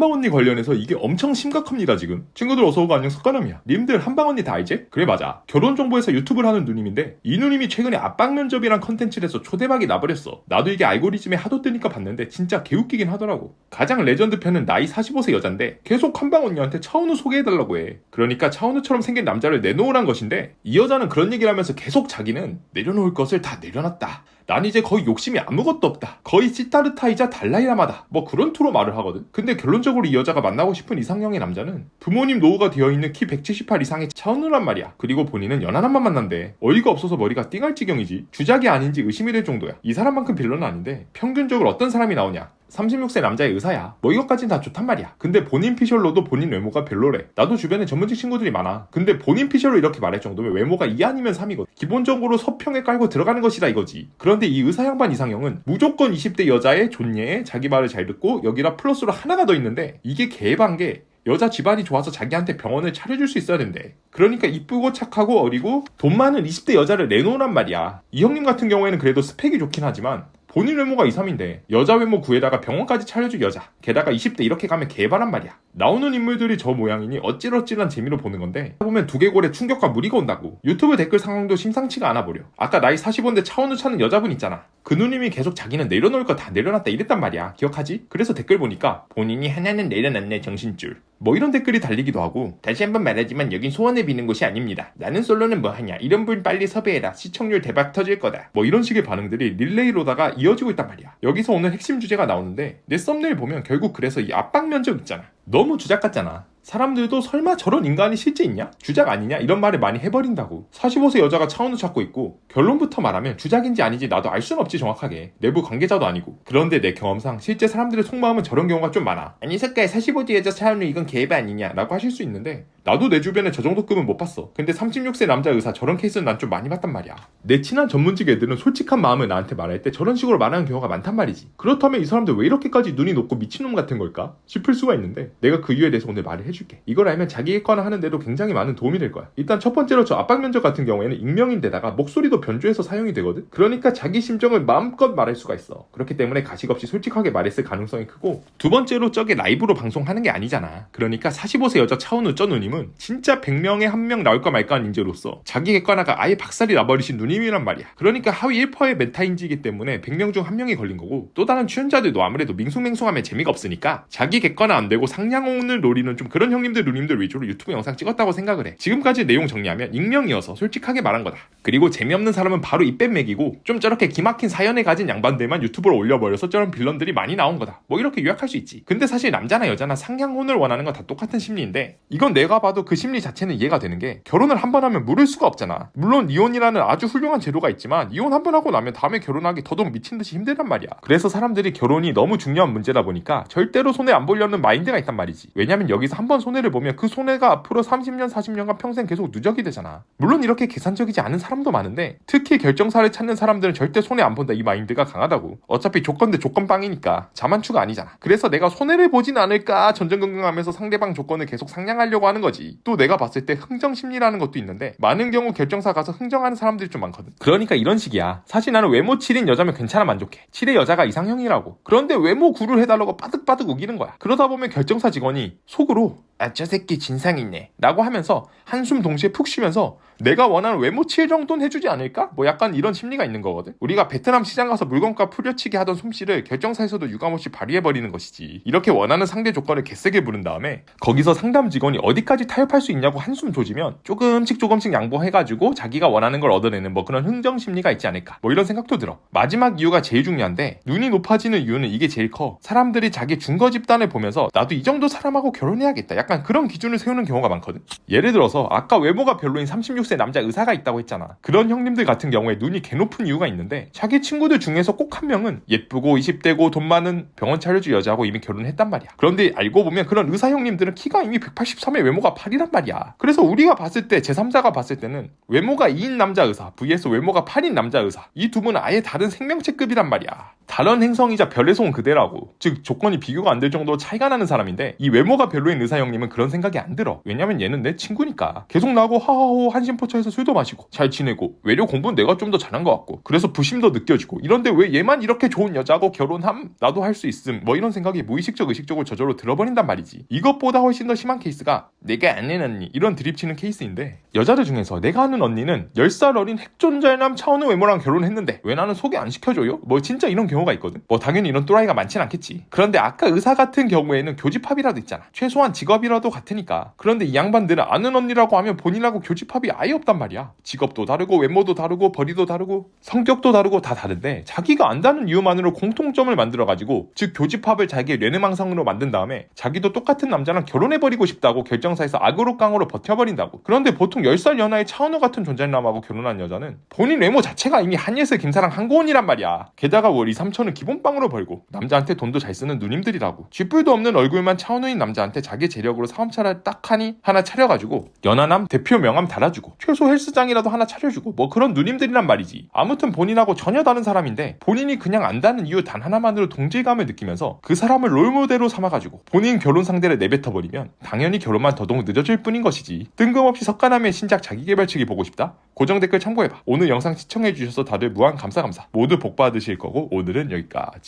한방언니 관련해서 이게 엄청 심각합니다. 지금 친구들 어서오고 안녕 석가람이야. 님들 한방언니 다 알지? 그래 맞아. 결혼정보에서 유튜브를 하는 누님인데 이 누님이 최근에 압박면접이란 컨텐츠를 해서 초대박이 나버렸어. 나도 이게 알고리즘에 하도 뜨니까 봤는데 진짜 개웃기긴 하더라고. 가장 레전드 편은 나이 45세 여잔데 계속 한방언니한테 차은우 소개해달라고 해. 그러니까 차은우처럼 생긴 남자를 내놓으란 것인데 이 여자는 그런 얘기를 하면서 계속 자기는 내려놓을 것을 다 내려놨다. 난 이제 거의 욕심이 아무것도 없다. 거의 시타르타이자 달라이라마다. 뭐 그런 투로 말을 하거든. 근데 결론적으로 이 여자가 만나고 싶은 이상형의 남자는 부모님 노후가 되어있는 키 178 이상의 차은우란 말이야. 그리고 본인은 연하남만 만난대. 어이가 없어서 머리가 띵할 지경이지. 주작이 아닌지 의심이 될 정도야. 이 사람만큼 빌런은 아닌데 평균적으로 어떤 사람이 나오냐. 36세 남자의 의사야. 뭐 이것까진 다 좋단 말이야. 근데 본인 피셜로도 본인 외모가 별로래. 나도 주변에 전문직 친구들이 많아. 근데 본인 피셜로 이렇게 말할 정도면 외모가 2 아니면 3이거든. 기본적으로 서평에 깔고 들어가는 것이다 이거지. 그런데 이 의사 양반 이상형은 무조건 20대 여자의 존예에 자기 말을 잘 듣고 여기다 플러스로 하나가 더 있는데 이게 개ban 게 여자 집안이 좋아서 자기한테 병원을 차려줄 수 있어야 된대. 그러니까 이쁘고 착하고 어리고 돈 많은 20대 여자를 내놓으란 말이야. 이 형님 같은 경우에는 그래도 스펙이 좋긴 하지만 본인 외모가 2, 3인데 여자 외모 구에다가 병원까지 차려줄 여자, 게다가 20대 이렇게 가면 개발한 말이야. 나오는 인물들이 저 모양이니 어찌러찌란 재미로 보는 건데 보면 두개골에 충격과 무리가 온다고. 유튜브 댓글 상황도 심상치가 않아 보려. 아까 나이 45인데 차은우 찾는 여자분 있잖아. 그 누님이 계속 자기는 내려놓을 거 다 내려놨다 이랬단 말이야. 기억하지? 그래서 댓글 보니까 본인이 하나는 내려놨네 정신줄. 뭐 이런 댓글이 달리기도 하고 다시 한번 말하지만 여긴 소원을 비는 곳이 아닙니다. 나는 솔로는 뭐하냐. 이런 분 빨리 섭외해라. 시청률 대박 터질 거다. 뭐 이런 식의 반응들이 릴레이로다가 이어지고 있단 말이야. 여기서 오늘 핵심 주제가 나오는데 내 썸네일 보면 결국 그래서 이 압박 면접 있잖아. 너무 주작 같잖아. 사람들도 설마 저런 인간이 실제 있냐? 주작 아니냐? 이런 말을 많이 해버린다고. 45세 여자가 차은우 찾고 있고 결론부터 말하면 주작인지 아닌지 나도 알 수는 없지 정확하게. 내부 관계자도 아니고. 그런데 내 경험상 실제 사람들의 속마음은 저런 경우가 좀 많아. 아니 색깔 45세 여자 차은우 이건 개바 아니냐? 라고 하실 수 있는데 나도 내 주변에 저 정도 급은 못 봤어. 근데 36세 남자 의사 저런 케이스는 난 좀 많이 봤단 말이야. 내 친한 전문직 애들은 솔직한 마음을 나한테 말할 때 저런 식으로 말하는 경우가 많단 말이지. 그렇다면 이 사람들 왜 이렇게까지 눈이 높고 미친놈 같은 걸까? 싶을 수가 있는데 내가 그 이유에 대해서 오늘 말을 해줄게. 이걸 알면 자기 객관화 하는데도 굉장히 많은 도움이 될 거야. 일단 첫 번째로 저 압박 면접 같은 경우에는 익명인데다가 목소리도 변조해서 사용이 되거든. 그러니까 자기 심정을 마음껏 말할 수가 있어. 그렇기 때문에 가식 없이 솔직하게 말했을 가능성이 크고, 두 번째로 저게 라이브로 방송하는 게 아니잖아. 그러니까 45세 여자 차은우 저 누님은 진짜 100명에 1명 나올까 말까한 인재로서 자기 객관화가 아예 박살이 나버리신 누님이란 말이야. 그러니까 하위 1%의 메타인지이기 때문에 100명 중 1명이 걸린 거고, 또 다른 출연자들도 아무래도 밍숭맹숭하면 재미가 없으니까 자기 객관화 안 되고 상냥홍을 노리는 좀 그런 형님들 누님들 위주로 유튜브 영상 찍었다고 생각을 해. 지금까지 내용 정리하면 익명이어서 솔직하게 말한 거다. 그리고 재미없는 사람은 바로 입뱀 먹이고 좀 저렇게 기막힌 사연을 가진 양반들만 유튜브로 올려버려서 저런 빌런들이 많이 나온 거다. 뭐 이렇게 요약할 수 있지. 근데 사실 남자나 여자나 상냥혼을 원하는 건 다 똑같은 심리인데, 이건 내가 봐도 그 심리 자체는 이해가 되는 게 결혼을 한 번 하면 물을 수가 없잖아. 물론 이혼이라는 아주 훌륭한 제도가 있지만 이혼 한 번 하고 나면 다음에 결혼하기 더더욱 미친 듯이 힘들단 말이야. 그래서 사람들이 결혼이 너무 중요한 문제다 보니까 절대로 손해 안 보려는 마인드가 있단 말이지. 왜냐면 여기서 한 번 손해를 보면 그 손해가 앞으로 30년 40년간 평생 계속 누적이 되잖아. 물론 이렇게 계산적이지 않은 사람도 많은데 특히 결정사를 찾는 사람들은 절대 손해 안 본다 이 마인드가 강하다고. 어차피 조건 대 조건빵이니까 자만추가 아니잖아. 그래서 내가 손해를 보진 않을까 전전긍긍하면서 상대방 조건을 계속 상냥하려고 하는 거지. 또 내가 봤을 때 흥정심리라는 것도 있는데 많은 경우 결정사 가서 흥정하는 사람들이 좀 많거든. 그러니까 이런 식이야. 사실 나는 외모 7인 여자면 괜찮아 만족해. 7의 여자가 이상형이라고. 그런데 외모 9를 해달라고 빠득빠득 우기는 거야. 그러다 보면 결정사 직원이 속으로 아 저 새끼 진상 있네 라고 하면서 한숨 동시에 푹 쉬면서 내가 원하는 외모 7 정도는 해주지 않을까? 뭐 약간 이런 심리가 있는 거거든. 우리가 베트남 시장 가서 물건값 후려치기 하던 솜씨를 결정사에서도 유감없이 발휘해버리는 것이지. 이렇게 원하는 상대 조건을 개세게 부른 다음에 거기서 상담 직원이 어디까지 타협할 수 있냐고 한숨 조지면 조금씩 양보해가지고 자기가 원하는 걸 얻어내는 뭐 그런 흥정 심리가 있지 않을까, 뭐 이런 생각도 들어. 마지막 이유가 제일 중요한데, 눈이 높아지는 이유는 이게 제일 커. 사람들이 자기 준거 집단을 보면서 나도 이 정도 사람하고 결혼해야겠다 약간 그런 기준을 세우는 경우가 많거든. 예를 들어서 아까 외모가 별로인 36세 남자 의사가 있다고 했잖아. 그런 형님들 같은 경우에 눈이 개 높은 이유가 있는데 자기 친구들 중에서 꼭 한 명은 예쁘고 20대고 돈 많은 병원 차려줄 여자하고 이미 결혼했단 말이야. 그런데 알고 보면 그런 의사 형님들은 키가 이미 183에 외모가 8이란 말이야. 그래서 우리가 봤을 때 제3자가 봤을 때는 외모가 2인 남자 의사 vs 외모가 8인 남자 의사, 이 두 분은 아예 다른 생명체급이란 말이야. 다른 행성이자 별에서 온 그대라고. 즉 조건이 비교가 안 될 정도로 차이가 나는 사람인데 이 외모가 별로인 의사 형님은 그런 생각이 안 들어. 왜냐면 얘는 내 친구니까. 계속 나하고 하하호 한심포차에서 술도 마시고 잘 지내고 외려 공부는 내가 좀 더 잘한 것 같고 그래서 부심도 느껴지고 이런데 왜 얘만 이렇게 좋은 여자하고 결혼함? 나도 할 수 있음. 뭐 이런 생각이 무의식적 의식적으로 저절로 들어버린단 말이지. 이것보다 훨씬 더 심한 케이스가 내가 아는 언니 이런 드립치는 케이스인데 여자들 중에서 내가 아는 언니는 10살 어린 핵존잘남 차은우 외모랑 결혼했는데 왜 나는 소개 안 시켜줘요? 뭐 진짜 이런 경우가 있거든. 뭐 당연히 이런 또라이가 많진 않겠지. 그런데 아까 의사 같은 경우에는 교집합이라도 있잖아. 최소한 직업이라도 같으니까. 그런데 이 양반들은 아는 언니라고 하면 본인하고 교집합이 아예 없단 말이야. 직업도 다르고 외모도 다르고 벌이도 다르고 성격도 다르고 다 다른데 자기가 안다는 이유만으로 공통점을 만들어가지고 즉 교집합을 자기의 뇌뇌망상으로 만든 다음에 자기도 똑같은 남자랑 결혼해버리고 싶다고 결정사에서 악으로 깡으로 버텨버린다고. 그런데 보통 10살 연하의 차은우 같은 존잘남하고 결혼한 여자는 본인 외모 자체가 이미 한예슬 김사랑 한고은이란 말이야. 게다가 월 2, 3천은 기본빵으로 벌고 남자한테 돈도 잘 쓰는 누님들이라고. 쥐뿔도 없는 얼굴만 차은우인 남자한테 자기 재력으로 사업차를 딱 하나 차려가지고 연하남 대표 명함 달아주고 최소 헬스장이라도 하나 차려주고 뭐 그런 누님들이란 말이지. 아무튼 본인하고 전혀 다른 사람인데 본인이 그냥 안다는 이유 단 하나만으로 동질감을 느끼면서 그 사람을 롤모델로 삼아가지고 본인 결혼 상대를 내뱉어버리면 당연히 결혼만 더더욱 늦어질 뿐인 것이지. 뜬금없이 석가남의 신작 자기개발책이 보고 싶다? 고정 댓글 참고해봐. 오늘 영상 시청해주셔서 다들 무한 감사. 모두 복 받으실 거고 오늘은 여기까지.